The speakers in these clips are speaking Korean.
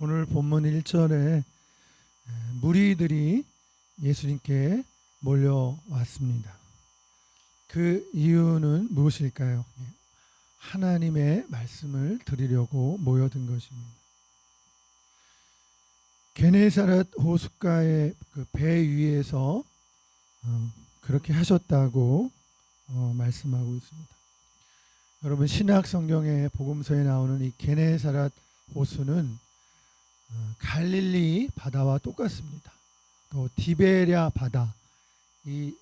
오늘 본문 1절에 무리들이 예수님께 몰려왔습니다. 그 이유는 무엇일까요? 하나님의 말씀을 들으려고 모여든 것입니다. 게네사렛 호숫가의 그 배 위에서 그렇게 하셨다고 말씀하고 있습니다. 여러분, 신약 성경의 복음서에 나오는 이 게네사렛 호수는 갈릴리 바다와 똑같습니다. 또 디베랴 바다, 이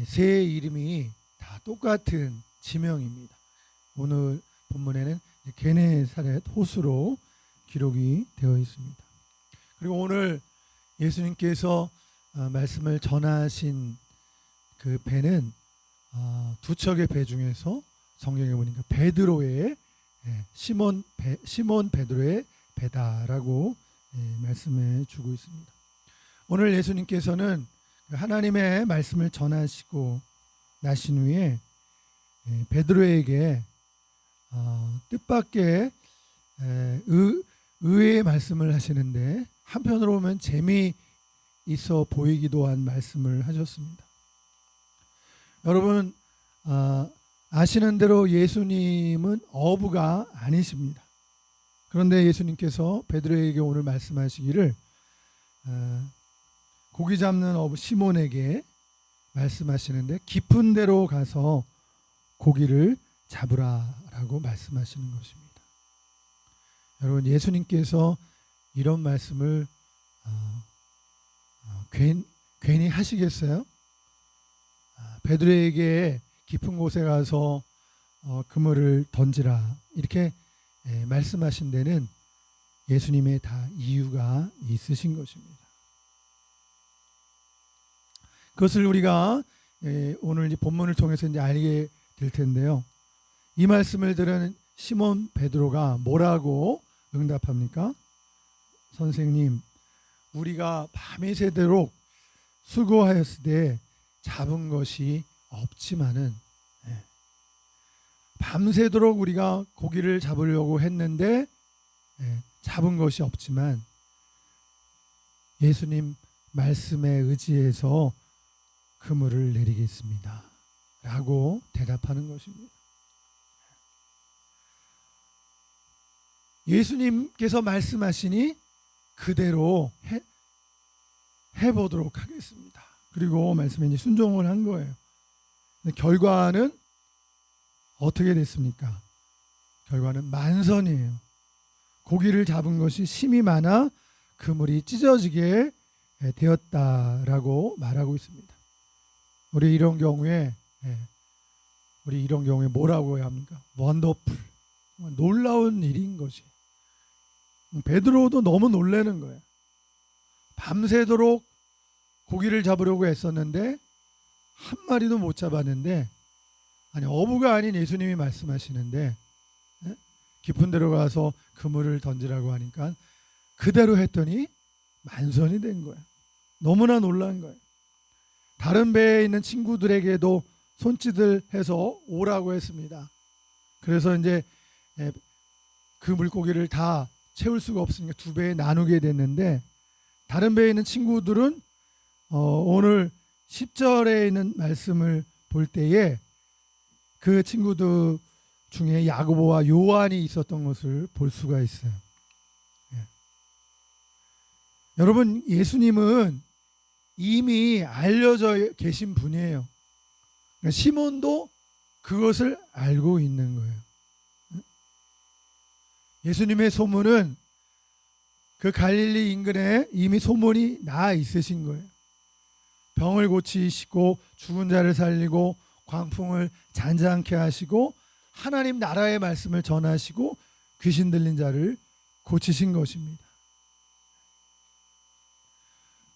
세 이름이 다 똑같은 지명입니다. 오늘 본문에는 게네사렛 호수로 기록이 되어 있습니다. 그리고 오늘 예수님께서 말씀을 전하신 그 배는 두 척의 배 중에서 성경에 보니까 베드로의 시몬 베드로의 배다라고 말씀해 주고 있습니다. 오늘 예수님께서는 하나님의 말씀을 전하시고 나신 후에 베드로에게 뜻밖의 의외의 말씀을 하시는데, 한편으로 보면 재미있어 보이기도 한 말씀을 하셨습니다. 여러분, 아시는 대로 예수님은 어부가 아니십니다. 그런데 예수님께서 베드로에게 오늘 말씀하시기를 고기 잡는 어부 시몬에게 말씀하시는데, 깊은 데로 가서 고기를 잡으라라고 말씀하시는 것입니다. 여러분, 예수님께서 이런 말씀을 괜히 하시겠어요? 베드로에게 깊은 곳에 가서 그물을 던지라 이렇게 말씀하신 데는 예수님의 다 이유가 있으신 것입니다. 그것을 우리가 오늘 이 본문을 통해서 이제 알게 될 텐데요. 이 말씀을 들은 시몬 베드로가 뭐라고 응답합니까? 선생님, 우리가 밤이 새도록 수고하였을 때 잡은 것이 없지만은, 밤새도록 우리가 고기를 잡으려고 했는데 잡은 것이 없지만 예수님 말씀에 의지해서 그물을 내리겠습니다 라고 대답하는 것입니다. 예수님께서 말씀하시니 그대로 해보도록 하겠습니다. 그리고 말씀에 이제 순종을 한 거예요. 결과는 어떻게 됐습니까? 결과는 만선이에요. 고기를 잡은 것이 심이 많아 그물이 찢어지게 되었다라고 말하고 있습니다. 우리 이런 경우에 뭐라고 해야 합니까? 원더풀, 놀라운 일인 것이. 베드로도 너무 놀라는 거예요. 밤새도록 고기를 잡으려고 했었는데 한 마리도 못 잡았는데, 아니, 어부가 아닌 예수님이 말씀하시는데 깊은 데로 가서 그물을 던지라고 하니까 그대로 했더니 만선이 된 거예요. 너무나 놀란 거예요. 다른 배에 있는 친구들에게도 손짓을 해서 오라고 했습니다. 그래서 이제 그 물고기를 다 채울 수가 없으니까 두 배에 나누게 됐는데, 다른 배에 있는 친구들은 오늘 10절에 있는 말씀을 볼 때에 그 친구들 중에 야고보와 요한이 있었던 것을 볼 수가 있어요. 여러분, 예수님은 이미 알려져 계신 분이에요. 그러니까 시몬도 그것을 알고 있는 거예요. 예수님의 소문은 그 갈릴리 인근에 이미 소문이 나 있으신 거예요. 병을 고치시고 죽은 자를 살리고 광풍을 잔잔케 하시고 하나님 나라의 말씀을 전하시고 귀신 들린 자를 고치신 것입니다.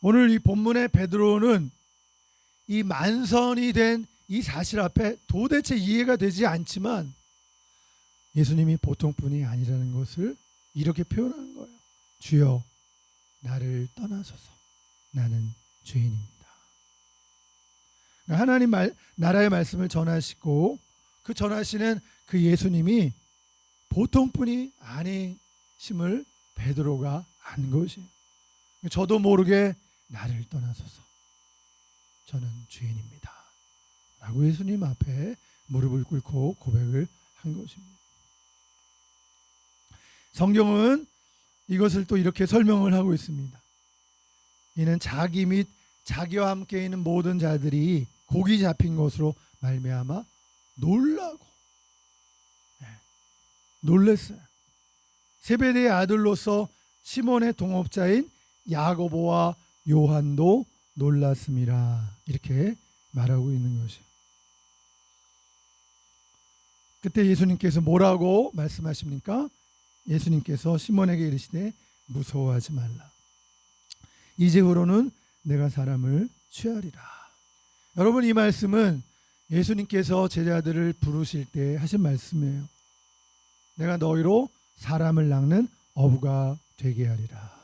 오늘 이 본문의 베드로는 이 만선이 된 이 사실 앞에 도대체 이해가 되지 않지만 예수님이 보통 분이 아니라는 것을 이렇게 표현하는 거예요. 주여, 나를 떠나소서, 나는 죄인입니다. 하나님 나라의 말씀을 전하시고 그 전하시는 그 예수님이 보통 분이 아니심을 베드로가 안 것이에요. 저도 모르게 나를 떠나소서. 저는 죄인입니다. 라고 예수님 앞에 무릎을 꿇고 고백을 한 것입니다. 성경은 이것을 또 이렇게 설명을 하고 있습니다. 이는 자기 및 자기와 함께 있는 모든 자들이 곡이 잡힌 것으로 말미암아 놀라고 놀랐어요. 세베대의 아들로서 시몬의 동업자인 야고보와 요한도 놀랐습니다. 이렇게 말하고 있는 것이에요. 그때 예수님께서 뭐라고 말씀하십니까? 예수님께서 시몬에게 이르시되 무서워하지 말라. 이제후로는 내가 사람을 취하리라. 여러분, 이 말씀은 예수님께서 제자들을 부르실 때 하신 말씀이에요. 내가 너희로 사람을 낚는 어부가 되게 하리라.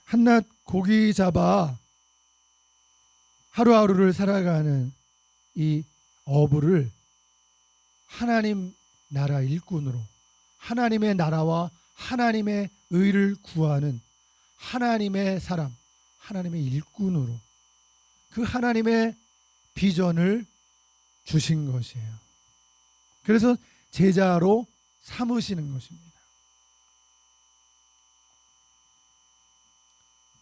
한낱 고기 잡아 하루하루를 살아가는 이 어부를 하나님 나라 일꾼으로, 하나님의 나라와 하나님의 의를 구하는 하나님의 사람, 하나님의 일꾼으로 그 하나님의 비전을 주신 것이에요. 그래서 제자로 삼으시는 것입니다.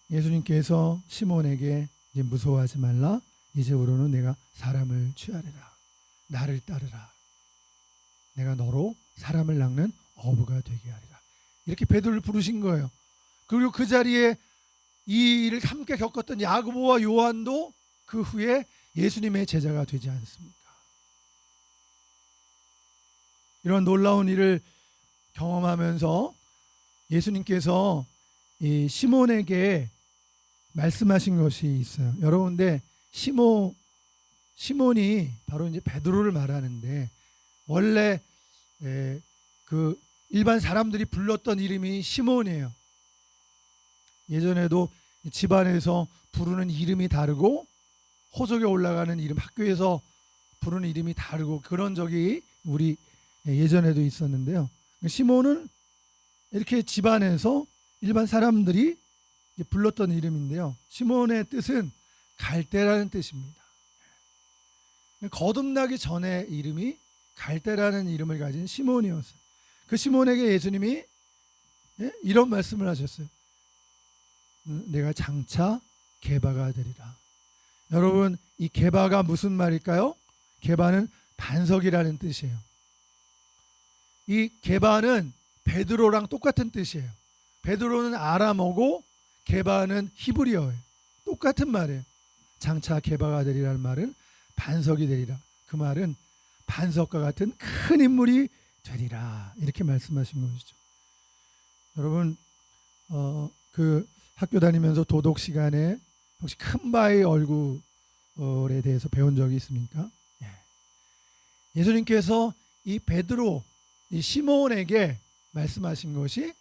예수님께서 시몬에게 이제 무서워하지 말라. 이제부로는 내가 사람을 취하리라. 나를 따르라. 내가 너로 사람을 낚는 어부가 되게 하리라. 이렇게 베드로를 부르신 거예요. 그리고 그 자리에 이 일을 함께 겪었던 야고보와 요한도 그 후에 예수님의 제자가 되지 않습니까? 이런 놀라운 일을 경험하면서 예수님께서 이 시몬에게 말씀하신 것이 있어요. 여러분, 근데 시몬이 바로 이제 베드로를 말하는데, 원래 그 일반 사람들이 불렀던 이름이 시몬이에요. 예전에도 집안에서 부르는 이름이 다르고 호적에 올라가는 이름, 학교에서 부르는 이름이 다르고 그런 적이 우리 예전에도 있었는데요. 시몬은 이렇게 집안에서 일반 사람들이 불렀던 이름인데요. 시몬의 뜻은 갈대라는 뜻입니다. 거듭나기 전에 이름이 갈대라는 이름을 가진 시몬이었어요. 그 시몬에게 예수님이 이런 말씀을 하셨어요. 내가 장차 게바가 되리라. 여러분, 이 게바가 무슨 말일까요? 게바는 반석이라는 뜻이에요. 이 게바는 베드로랑 똑같은 뜻이에요. 베드로는 아람어고 게바는 히브리어예요. 똑같은 말이에요. 장차 게바가 되리라는 말은 반석이 되리라. 그 말은 반석과 같은 큰 인물이 되리라. 이렇게 말씀하신 것이죠. 여러분, 그 학교 다니면서 도덕 시간에 혹시 큰 바위 얼굴에 대해서 배운 적이 있습니까? 예수님께서 이 베드로, 이 시몬에게 말씀하신 것이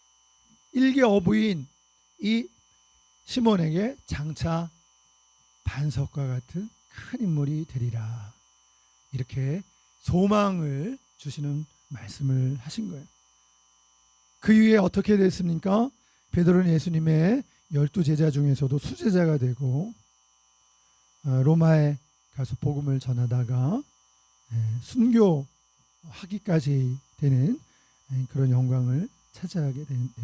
일개 어부인 이 시몬에게 장차 반석과 같은 큰 인물이 되리라. 이렇게 소망을 주시는 말씀을 하신 거예요. 그 이후에 어떻게 됐습니까? 베드로는 예수님의 12제자 중에서도 수제자가 되고 로마에 가서 복음을 전하다가 순교하기까지 되는 그런 영광을 차지하게 됩니다.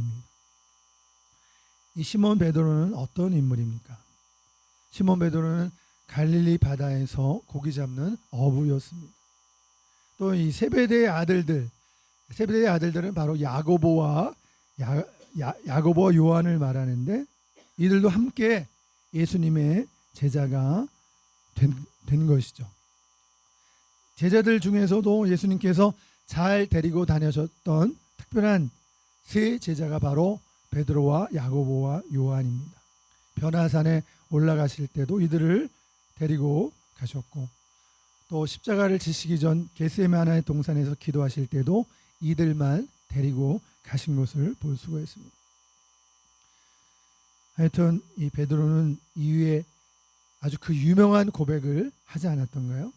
이 시몬 베드로는 어떤 인물입니까? 시몬 베드로는 갈릴리 바다에서 고기 잡는 어부였습니다. 또 이 세베대의 아들들은 바로 야고보와 요한을 말하는데, 이들도 함께 예수님의 제자가 된 것이죠. 제자들 중에서도 예수님께서 잘 데리고 다니셨던 특별한 세 제자가 바로 베드로와 야고보와 요한입니다. 변화산에 올라가실 때도 이들을 데리고 가셨고, 또 십자가를 지시기 전 겟세마네 동산에서 기도하실 때도 이들만 데리고 가신 것을 볼 수가 있습니다. 하여튼 이 베드로는 이후에 아주 그 유명한 고백을 하지 않았던가요?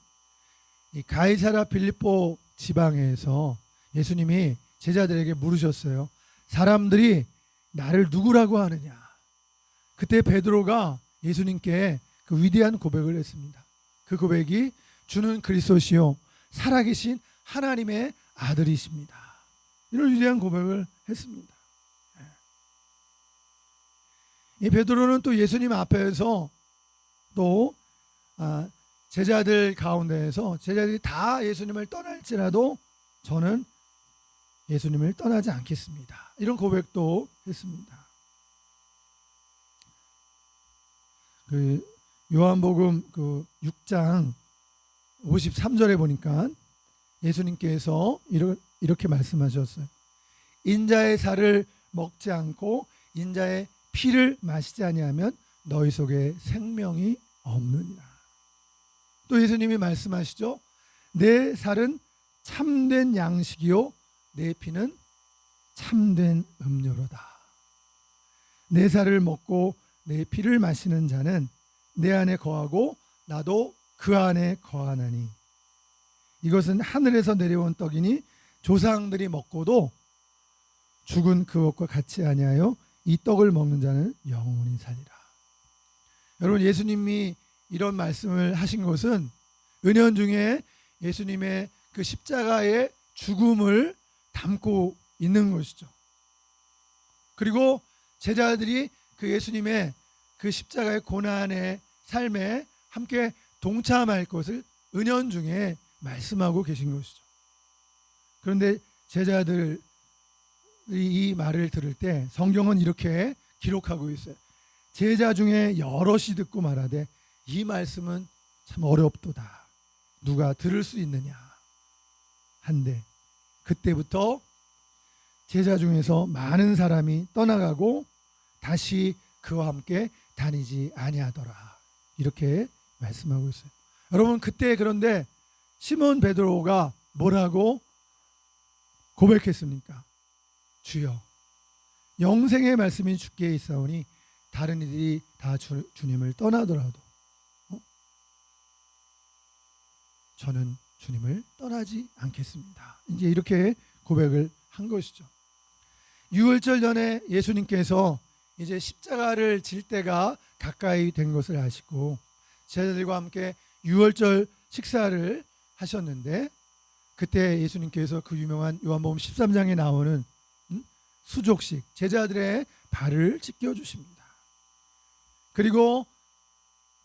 이 가이사랴 빌립보 지방에서 예수님이 제자들에게 물으셨어요. 사람들이 나를 누구라고 하느냐. 그때 베드로가 예수님께 그 위대한 고백을 했습니다. 그 고백이 주는 그리스도시요 살아계신 하나님의 아들이십니다. 이런 위대한 고백을 했습니다. 이 베드로는 또 예수님 앞에서 또 제자들 가운데에서 제자들이 다 예수님을 떠날지라도 저는 예수님을 떠나지 않겠습니다. 이런 고백도 했습니다. 그 요한복음 그 6장 53절에 보니까 예수님께서 이렇게 말씀하셨어요. 인자의 살을 먹지 않고 인자의 피를 마시지 아니하면 너희 속에 생명이 없느니라. 또 예수님이 말씀하시죠. 내 살은 참된 양식이요 내 피는 참된 음료로다. 내 살을 먹고 내 피를 마시는 자는 내 안에 거하고 나도 그 안에 거하나니 이것은 하늘에서 내려온 떡이니 조상들이 먹고도 죽은 그것과 같이 아니하여 이 떡을 먹는 자는 영원히 살리라. 여러분, 예수님이 이런 말씀을 하신 것은 은연중에 예수님의 그 십자가의 죽음을 담고 있는 것이죠. 그리고 제자들이 그 예수님의 그 십자가의 고난의 삶에 함께 동참할 것을 은연중에 말씀하고 계신 것이죠. 그런데 제자들이 이 말을 들을 때 성경은 이렇게 기록하고 있어요. 제자 중에 여럿이 듣고 말하되 이 말씀은 참 어렵도다. 누가 들을 수 있느냐 한데 그때부터 제자 중에서 많은 사람이 떠나가고 다시 그와 함께 다니지 아니하더라. 이렇게 말씀하고 있어요. 여러분, 그때 그런데 시몬 베드로가 뭐라고 고백했습니까? 주여, 영생의 말씀이 주께 있사오니 다른 이들이 다 주님을 떠나더라도 저는 주님을 떠나지 않겠습니다. 이제 이렇게 고백을 한 것이죠. 유월절 전에 예수님께서 이제 십자가를 질 때가 가까이 된 것을 아시고 제자들과 함께 유월절 식사를 하셨는데 그때 예수님께서 그 유명한 요한복음 13장에 나오는 수족식, 제자들의 발을 씻겨 주십니다. 그리고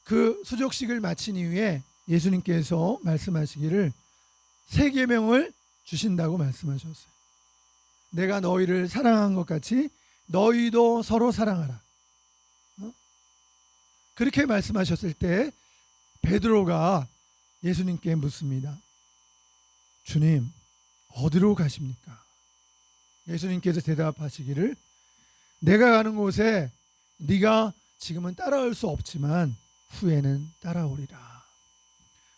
그 수족식을 마친 이후에 예수님께서 말씀하시기를 세 계명을 주신다고 말씀하셨어요. 내가 너희를 사랑한 것 같이 너희도 서로 사랑하라. 그렇게 말씀하셨을 때 베드로가 예수님께 묻습니다. 주님, 어디로 가십니까? 예수님께서 대답하시기를 내가 가는 곳에 네가 지금은 따라올 수 없지만 후에는 따라오리라.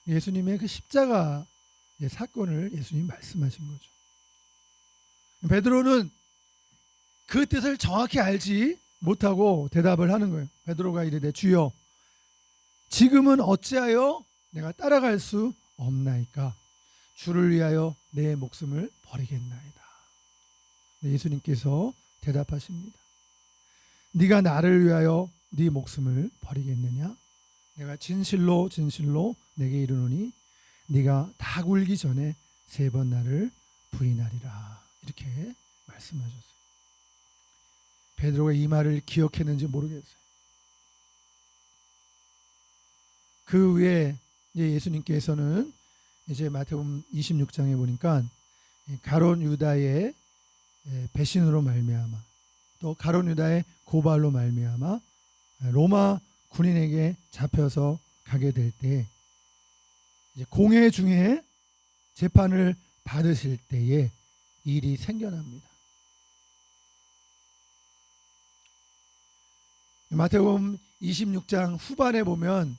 예수님의 그 십자가의 사건을 예수님이 말씀하신 거죠. 베드로는 그 뜻을 정확히 알지 못하고 대답을 하는 거예요. 베드로가 이르되 주여, 지금은 어찌하여 내가 따라갈 수 없나이까? 주를 위하여 내 목숨을 버리겠나이다. 예수님께서 대답하십니다. 네가 나를 위하여 네 목숨을 버리겠느냐? 내가 진실로 진실로 내게 이르노니 네가 다 굴기 전에 3번 나를 부인하리라. 이렇게 말씀하셨어요. 베드로가 이 말을 기억했는지 모르겠어요. 그 후에 예수님께서는 이제 마태복음 26장에 보니까 가룟 유다의 배신으로 말미암아 또 가룟 유다의 고발로 말미암아 로마 군인에게 잡혀서 가게 될 때 공회 중에 재판을 받으실 때에 일이 생겨납니다. 마태복음 26장 후반에 보면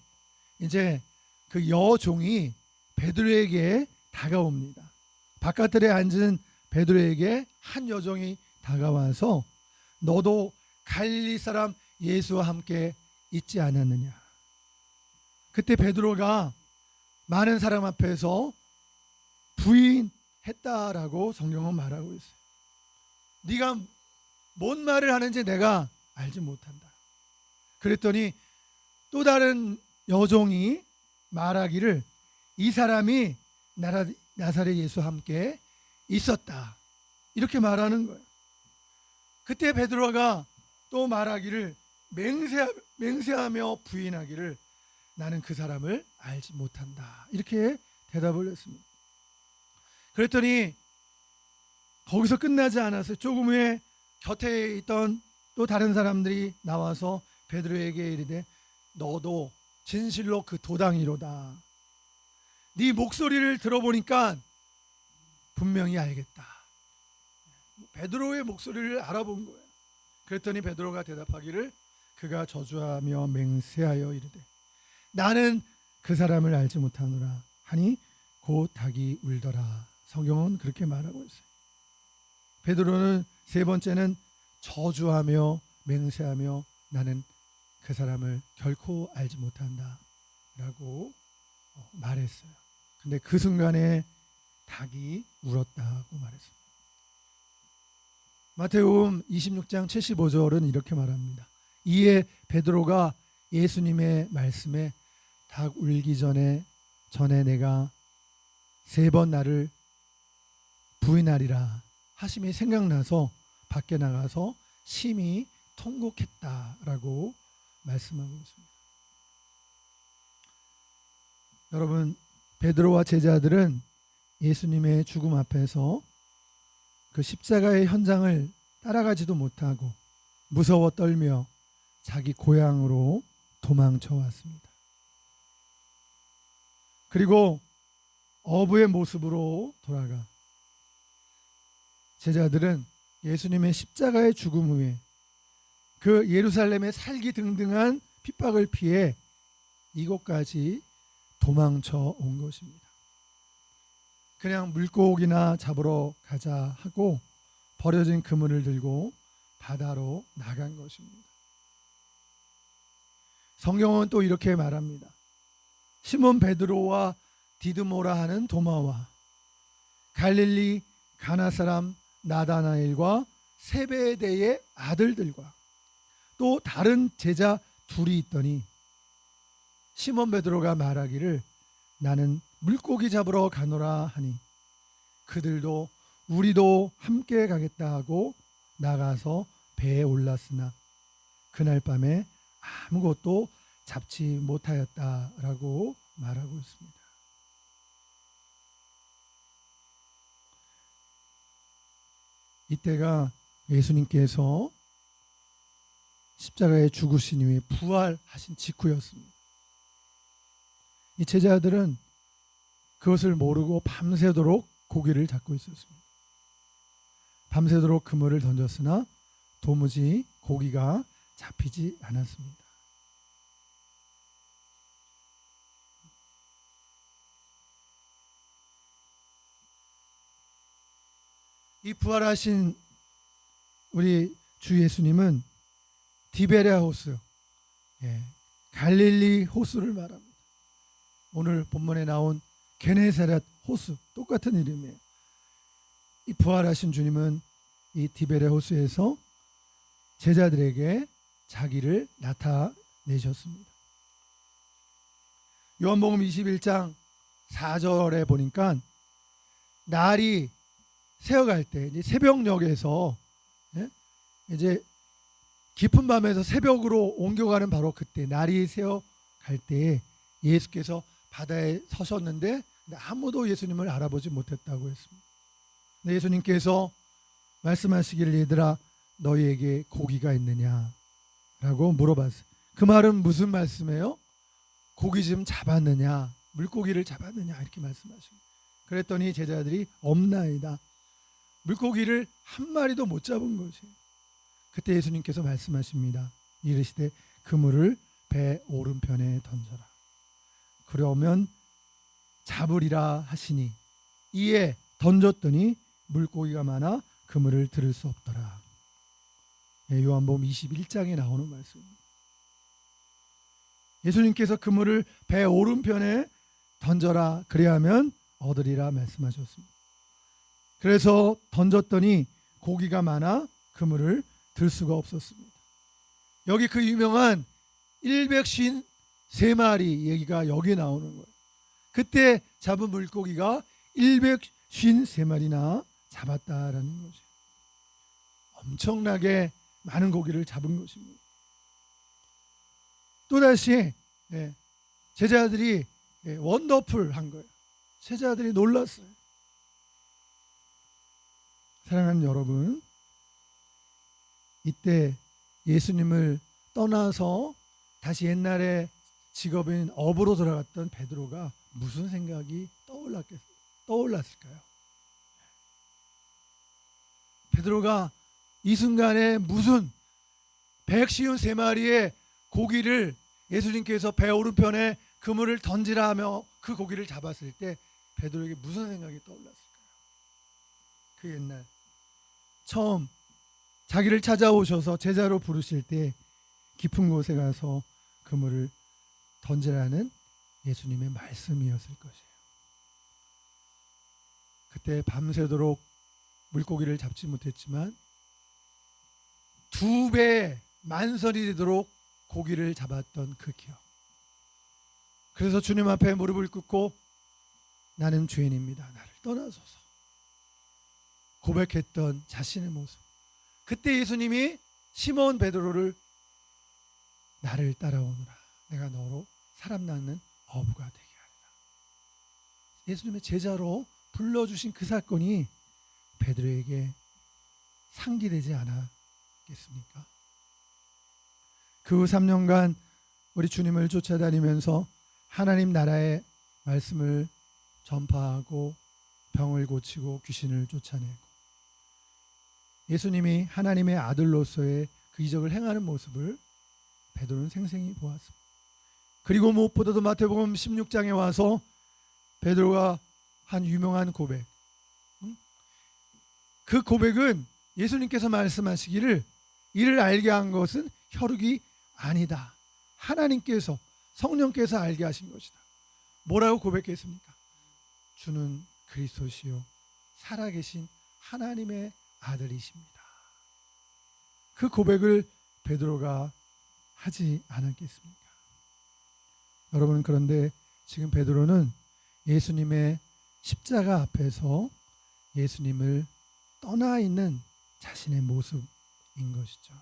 이제 그 여종이 베드로에게 다가옵니다. 바깥들에 앉은 베드로에게 한 여종이 다가와서 너도 갈릴리 사람 예수와 함께 있지 않았느냐. 그때 베드로가 많은 사람 앞에서 부인했다라고 성경은 말하고 있어요. 네가 뭔 말을 하는지 내가 알지 못한다. 그랬더니 또 다른 여종이 말하기를 이 사람이 나사렛 예수와 함께 있었다. 이렇게 말하는 거예요. 그때 베드로가 또 말하기를 맹세하며 부인하기를 나는 그 사람을 알지 못한다. 이렇게 대답을 했습니다. 그랬더니 거기서 끝나지 않았어요. 조금 후에 곁에 있던 또 다른 사람들이 나와서 베드로에게 이르되 너도 진실로 그 도당이로다. 네 목소리를 들어보니까 분명히 알겠다. 베드로의 목소리를 알아본 거예요. 그랬더니 베드로가 대답하기를 그가 저주하며 맹세하여 이르되 나는 그 사람을 알지 못하노라 하니 곧 닭이 울더라. 성경은 그렇게 말하고 있어요. 베드로는 세 번째는 저주하며 맹세하며 나는 그 사람을 결코 알지 못한다 라고 말했어요. 근데 그 순간에 닭이 울었다고 말했습니다. 마태복음 26장 75절은 이렇게 말합니다. 이에 베드로가 예수님의 말씀에 닭 울기 전에 내가 3번 나를 부인하리라 하심이 생각나서 밖에 나가서 심히 통곡했다라고 말씀하고 있습니다. 여러분, 베드로와 제자들은 예수님의 죽음 앞에서 그 십자가의 현장을 따라가지도 못하고 무서워 떨며 자기 고향으로 도망쳐 왔습니다. 그리고 어부의 모습으로 돌아가 제자들은 예수님의 십자가의 죽음 후에 그 예루살렘의 살기등등한 핍박을 피해 이곳까지 도망쳐 온 것입니다. 그냥 물고기나 잡으러 가자 하고 버려진 그물을 들고 바다로 나간 것입니다. 성경은 또 이렇게 말합니다. 시몬 베드로와 디드모라 하는 도마와 갈릴리 가나 사람 나다나엘과 세베대의 아들들과 또 다른 제자 둘이 있더니 시몬 베드로가 말하기를 나는 물고기 잡으러 가노라 하니 그들도 우리도 함께 가겠다 하고 나가서 배에 올랐으나 그날 밤에 아무것도 잡지 못하였다라고 말하고 있습니다. 이때가 예수님께서 십자가에 죽으신 이후에 부활하신 직후였습니다. 이 제자들은 그것을 모르고 밤새도록 고기를 잡고 있었습니다. 밤새도록 그물을 던졌으나 도무지 고기가 잡히지 않았습니다. 이 부활하신 우리 주 예수님은 디베랴 호수, 갈릴리 호수를 말합니다. 오늘 본문에 나온 게네사렛 호수 똑같은 이름이에요. 이 부활하신 주님은 이 디베랴 호수에서 제자들에게 자기를 나타내셨습니다. 요한복음 21장 4절에 보니까 날이 새어갈 때 이제 새벽녘에서 이제 깊은 밤에서 새벽으로 옮겨가는 바로 그때 날이 새어갈 때 예수께서 바다에 서셨는데 아무도 예수님을 알아보지 못했다고 했습니다. 근데 예수님께서 말씀하시기를 얘들아 너희에게 고기가 있느냐라고 물어봤어요. 그 말은 무슨 말씀이에요? 고기 좀 잡았느냐, 물고기를 잡았느냐 이렇게 말씀하십니다. 그랬더니 제자들이 없나이다. 물고기를 한 마리도 못 잡은 것이에요. 그때 예수님께서 말씀하십니다. 이르시되 그물을 배 오른편에 던져라. 그러면 잡으리라 하시니 이에 던졌더니 물고기가 많아 그물을 들을 수 없더라. 요한복음 21장에 나오는 말씀입니다. 예수님께서 그물을 배 오른편에 던져라 그래야면 얻으리라 말씀하셨습니다. 그래서 던졌더니 고기가 많아 그물을 들 수가 없었습니다. 여기 그 유명한 153마리 얘기가 여기 나오는 거예요. 그때 잡은 물고기가 153마리나 잡았다라는 거죠. 엄청나게 많은 고기를 잡은 것입니다. 또다시 제자들이 원더풀한 거예요. 제자들이 놀랐어요. 사랑하는 여러분, 이때 예수님을 떠나서 다시 옛날에 직업인 어부로 돌아갔던 베드로가 무슨 생각이 떠올랐을까요? 베드로가 이 순간에 무슨 153마리의 고기를 예수님께서 배 오른편에 그물을 던지라 하며 그 고기를 잡았을 때 베드로에게 무슨 생각이 떠올랐을까요? 그 옛날 처음 자기를 찾아오셔서 제자로 부르실 때 깊은 곳에 가서 그물을 던지라는 예수님의 말씀이었을 것이에요. 그때 밤새도록 물고기를 잡지 못했지만 2배 만선이 되도록 고기를 잡았던 그 기억. 그래서 주님 앞에 무릎을 꿇고 나는 죄인입니다, 나를 떠나소서 고백했던 자신의 모습. 그때 예수님이 시몬 베드로를 나를 따라오너라, 내가 너로 사람 낳는 어부가 되게 하리라. 예수님의 제자로 불러주신 그 사건이 베드로에게 상기되지 않았겠습니까? 그 후 3년간 우리 주님을 쫓아다니면서 하나님 나라의 말씀을 전파하고 병을 고치고 귀신을 쫓아내고 예수님이 하나님의 아들로서의 그 이적을 행하는 모습을 베드로는 생생히 보았습니다. 그리고 무엇보다도 마태복음 16장에 와서 베드로가 한 유명한 고백, 그 고백은 예수님께서 말씀하시기를 이를 알게 한 것은 혈육이 아니다, 하나님께서 성령께서 알게 하신 것이다. 뭐라고 고백했습니까? 주는 그리스도시요 살아계신 하나님의 아들이십니다. 그 고백을 베드로가 하지 않았겠습니까? 여러분, 그런데 지금 베드로는 예수님의 십자가 앞에서 예수님을 떠나 있는 자신의 모습인 것이죠.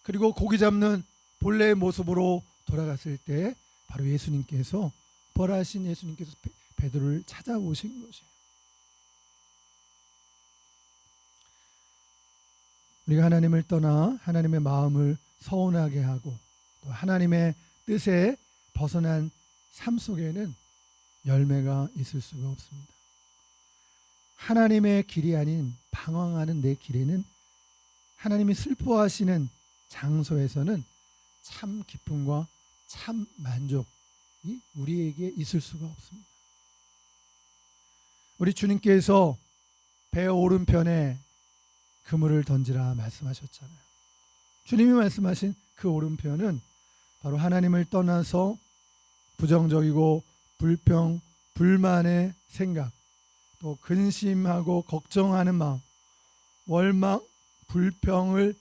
그리고 고기 잡는 본래의 모습으로 돌아갔을 때 바로 예수님께서 벌하신 예수님께서 베드로를 찾아오신 것이에요. 우리가 하나님을 떠나 하나님의 마음을 서운하게 하고 또 하나님의 뜻에 벗어난 삶 속에는 열매가 있을 수가 없습니다. 하나님의 길이 아닌 방황하는 내 길에는 하나님이 슬퍼하시는 장소에서는 참 기쁨과 참 만족이 우리에게 있을 수가 없습니다. 우리 주님께서 배 오른편에 그물을 던지라 말씀하셨잖아요. 주님이 말씀하신 그 오른편은 바로 하나님을 떠나서 부정적이고 불평, 불만의 생각, 또 근심하고 걱정하는 마음, 원망, 불평을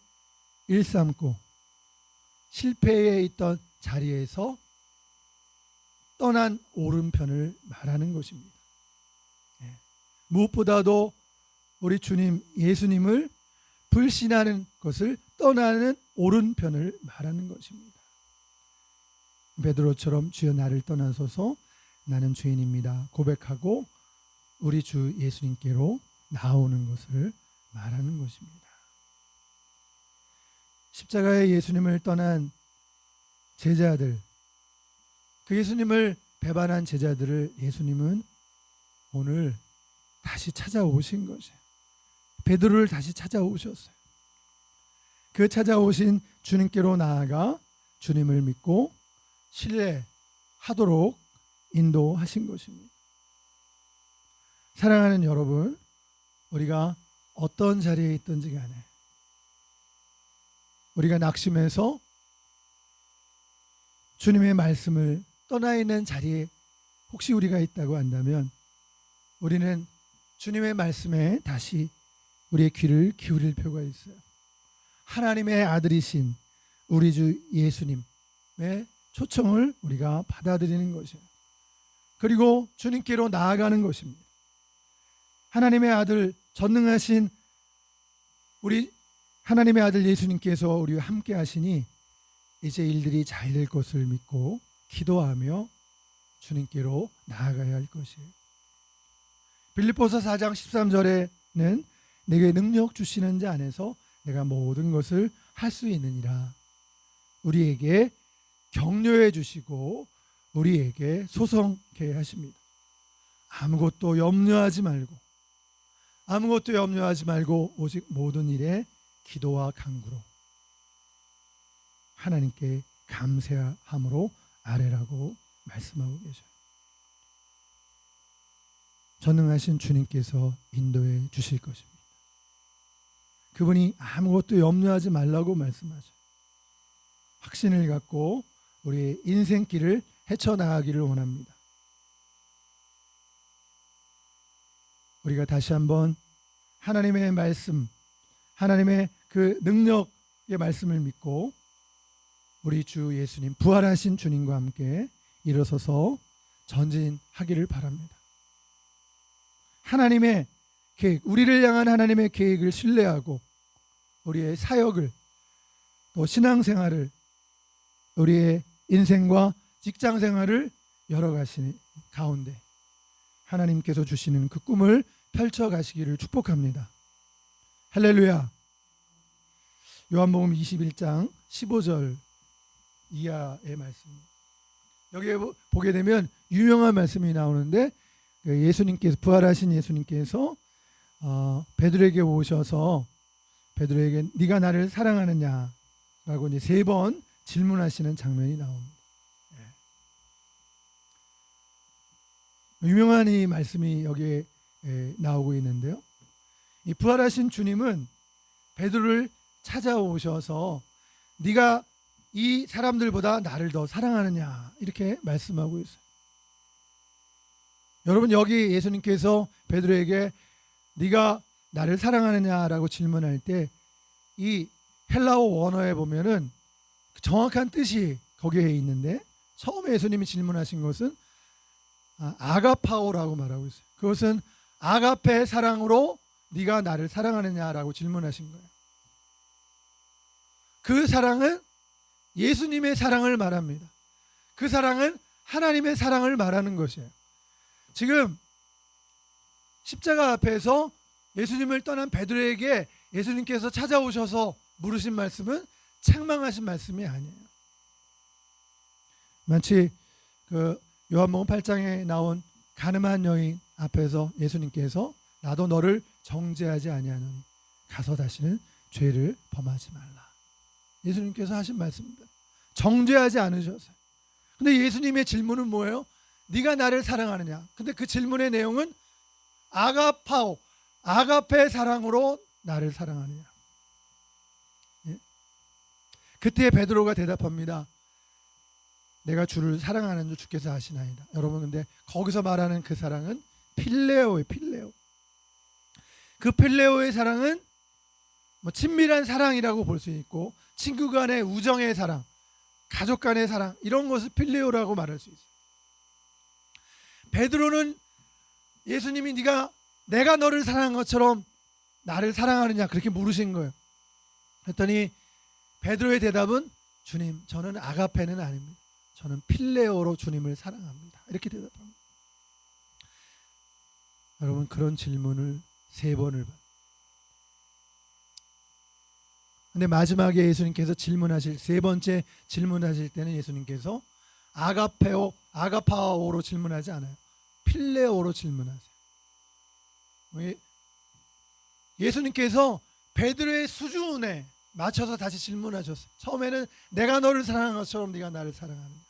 일삼고 실패에 있던 자리에서 떠난 오른편을 말하는 것입니다. 무엇보다도 우리 주님 예수님을 불신하는 것을 떠나는 오른편을 말하는 것입니다. 베드로처럼 주여 나를 떠나소서 나는 죄인입니다 고백하고 우리 주 예수님께로 나오는 것을 말하는 것입니다. 십자가에 예수님을 떠난 제자들, 그 예수님을 배반한 제자들을 예수님은 오늘 다시 찾아오신 것이에요. 베드로를 다시 찾아오셨어요. 그 찾아오신 주님께로 나아가 주님을 믿고 신뢰하도록 인도하신 것입니다. 사랑하는 여러분, 우리가 어떤 자리에 있든지 간에 우리가 낙심해서 주님의 말씀을 떠나 있는 자리에 혹시 우리가 있다고 한다면 우리는 주님의 말씀에 다시 우리의 귀를 기울일 필요가 있어요. 하나님의 아들이신 우리 주 예수님의 초청을 우리가 받아들이는 것이에요. 그리고 주님께로 나아가는 것입니다. 하나님의 아들, 전능하신 우리 하나님의 아들 예수님께서 우리와 함께 하시니 이제 일들이 잘 될 것을 믿고 기도하며 주님께로 나아가야 할 것이에요. 빌립보서 4장 13절에는 내게 능력 주시는 자 안에서 내가 모든 것을 할 수 있느니라. 우리에게 격려해 주시고 우리에게 소성케 하십니다. 아무것도 염려하지 말고 오직 모든 일에 기도와 간구로 하나님께 감사함으로 아뢰라고 말씀하고 계셔요. 전능하신 주님께서 인도해 주실 것입니다. 그분이 아무것도 염려하지 말라고 말씀하셔요. 확신을 갖고 우리의 인생길을 헤쳐나가기를 원합니다. 우리가 다시 한번 하나님의 말씀, 하나님의 그 능력의 말씀을 믿고 우리 주 예수님, 부활하신 주님과 함께 일어서서 전진하기를 바랍니다. 하나님의 계획, 우리를 향한 하나님의 계획을 신뢰하고 우리의 사역을, 또 신앙생활을, 우리의 인생과 직장생활을 열어가시는 가운데 하나님께서 주시는 그 꿈을 펼쳐가시기를 축복합니다. 할렐루야. 요한복음 21장 15절 이하의 말씀입니다. 여기에 보게 되면 유명한 말씀이 나오는데, 예수님께서, 부활하신 예수님께서 베드로에게 오셔서 베드로에게 네가 나를 사랑하느냐라고 이제 3번 질문하시는 장면이 나옵니다. 유명한 이 말씀이 여기에 나오고 있는데요. 이 부활하신 주님은 베드로를 찾아오셔서 네가 이 사람들보다 나를 더 사랑하느냐 이렇게 말씀하고 있어요. 여러분, 여기 예수님께서 베드로에게 네가 나를 사랑하느냐라고 질문할 때 이 헬라어 원어에 보면은 정확한 뜻이 거기에 있는데, 처음에 예수님이 질문하신 것은 아가파오라고 말하고 있어요. 그것은 아가페 사랑으로 네가 나를 사랑하느냐라고 질문하신 거예요. 그 사랑은 예수님의 사랑을 말합니다. 그 사랑은 하나님의 사랑을 말하는 것이에요. 지금 십자가 앞에서 예수님을 떠난 베드로에게 예수님께서 찾아오셔서 물으신 말씀은 책망하신 말씀이 아니에요. 마치 그 요한복음 8장에 나온 가늠한 여인 앞에서 예수님께서 나도 너를 정죄하지 아니하노니 가서 다시는 죄를 범하지 말라. 예수님께서 하신 말씀입니다. 정죄하지 않으셨어요. 근데 예수님의 질문은 뭐예요? 네가 나를 사랑하느냐? 근데 그 질문의 내용은 아가파오, 아가페 사랑으로 나를 사랑하느냐? 예? 그때 베드로가 대답합니다. 내가 주를 사랑하는 줄 주께서 아시나이다. 여러분, 근데 거기서 말하는 그 사랑은 필레오예요. 필레오. 그 필레오의 사랑은 뭐 친밀한 사랑이라고 볼 수 있고, 친구 간의 우정의 사랑, 가족 간의 사랑, 이런 것을 필레오라고 말할 수 있어요. 베드로는 예수님이 내가 너를 사랑한 것처럼 나를 사랑하느냐 그렇게 물으신 거예요. 그랬더니 베드로의 대답은 주님, 저는 아가페는 아닙니다. 저는 필레오로 주님을 사랑합니다. 이렇게 대답합니다. 여러분, 그런 질문을 3번을 받아요. 근데 마지막에 예수님께서 질문하실 3번째 질문하실 때는 예수님께서 아가파오로 질문하지 않아요. 필레오로 질문하세요. 예수님께서 베드로의 수준에 맞춰서 다시 질문하셨어요. 처음에는 내가 너를 사랑한 것처럼 네가 나를 사랑하느냐.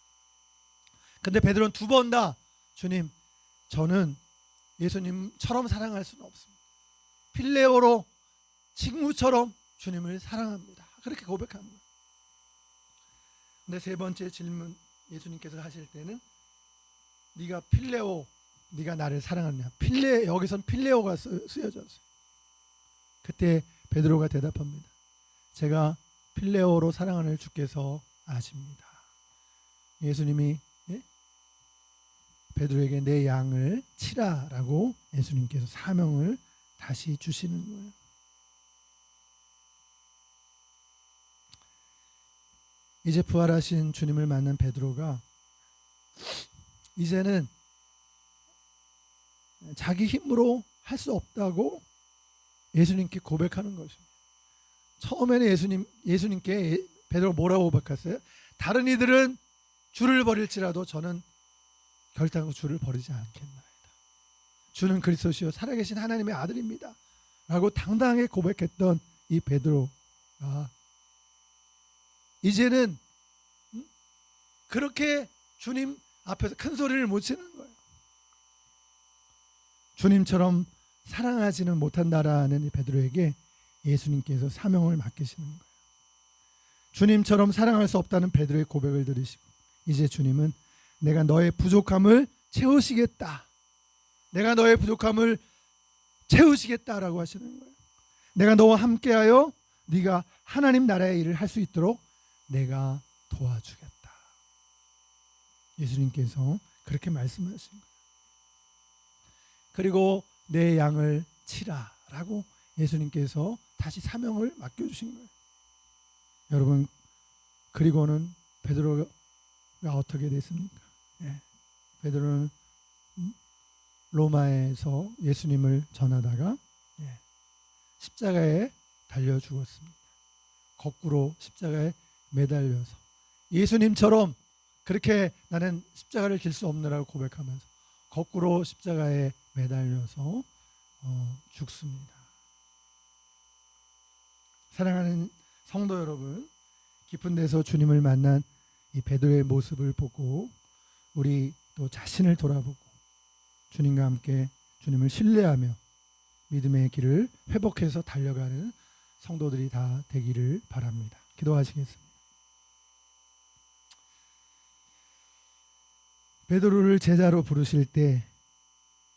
근데 베드로는 2번 다 주님, 저는 예수님처럼 사랑할 수는 없습니다. 필레오로 친구처럼 주님을 사랑합니다. 그렇게 고백합니다. 근데 3번째 질문 예수님께서 하실 때는 네가 필레오, 네가 나를 사랑하느냐. 여기선 필레오가 쓰여졌어요. 그때 베드로가 대답합니다. 제가 필레오로 사랑하는 주께서 아십니다. 예수님이 베드로에게 내 양을 치라라고 예수님께서 사명을 다시 주시는 거예요. 이제 부활하신 주님을 만난 베드로가 이제는 자기 힘으로 할 수 없다고 예수님께 고백하는 것입니다. 처음에는 예수님께 베드로가 뭐라고 고백했어요? 다른 이들은 주를 버릴지라도 저는 결단코 주를 버리지 않겠나이다. 주는 그리스도시요 살아계신 하나님의 아들입니다. 라고 당당하게 고백했던 이 베드로가 이제는 그렇게 주님 앞에서 큰 소리를 못 치는 거예요. 주님처럼 사랑하지는 못한다라는 이 베드로에게 예수님께서 사명을 맡기시는 거예요. 주님처럼 사랑할 수 없다는 베드로의 고백을 들으시고 이제 주님은 내가 너의 부족함을 채우시겠다. 내가 너의 부족함을 채우시겠다라고 하시는 거예요. 내가 너와 함께하여 네가 하나님 나라의 일을 할 수 있도록 내가 도와주겠다. 예수님께서 그렇게 말씀하신 거예요. 그리고 내 양을 치라라고 예수님께서 다시 사명을 맡겨주신 거예요. 여러분, 그리고는 베드로가 어떻게 됐습니까? 베드로는 로마에서 예수님을 전하다가 십자가에 달려 죽었습니다. 거꾸로 십자가에 매달려서 예수님처럼 그렇게 나는 십자가를 질 수 없느라고 고백하면서 거꾸로 십자가에 매달려서 죽습니다. 사랑하는 성도 여러분, 깊은 데서 주님을 만난 이 베드로의 모습을 보고 우리 또 자신을 돌아보고 주님과 함께 주님을 신뢰하며 믿음의 길을 회복해서 달려가는 성도들이 다 되기를 바랍니다. 기도하시겠습니다. 베드로를 제자로 부르실 때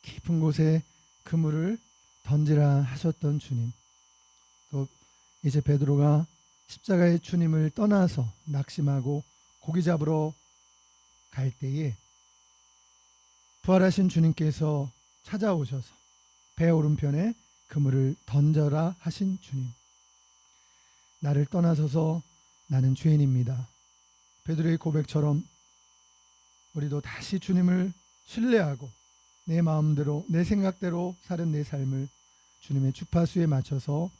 깊은 곳에 그물을 던지라 하셨던 주님, 또 이제 베드로가 십자가의 주님을 떠나서 낙심하고 고기 잡으러 갈 때에 부활하신 주님께서 찾아오셔서 배 오른편에 그물을 던져라 하신 주님, 나를 떠나서서 나는 죄인입니다. 베드로의 고백처럼 우리도 다시 주님을 신뢰하고 내 마음대로 내 생각대로 사는 내 삶을 주님의 주파수에 맞춰서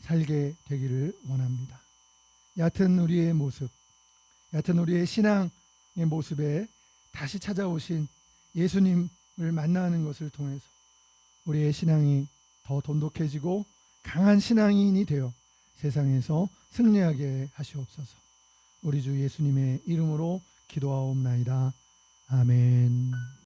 살게 되기를 원합니다. 얕은 우리의 모습, 얕은 우리의 신앙의 모습에 다시 찾아오신 예수님을 만나는 것을 통해서 우리의 신앙이 더 돈독해지고 강한 신앙인이 되어 세상에서 승리하게 하시옵소서. 우리 주 예수님의 이름으로 기도하옵나이다. 아멘.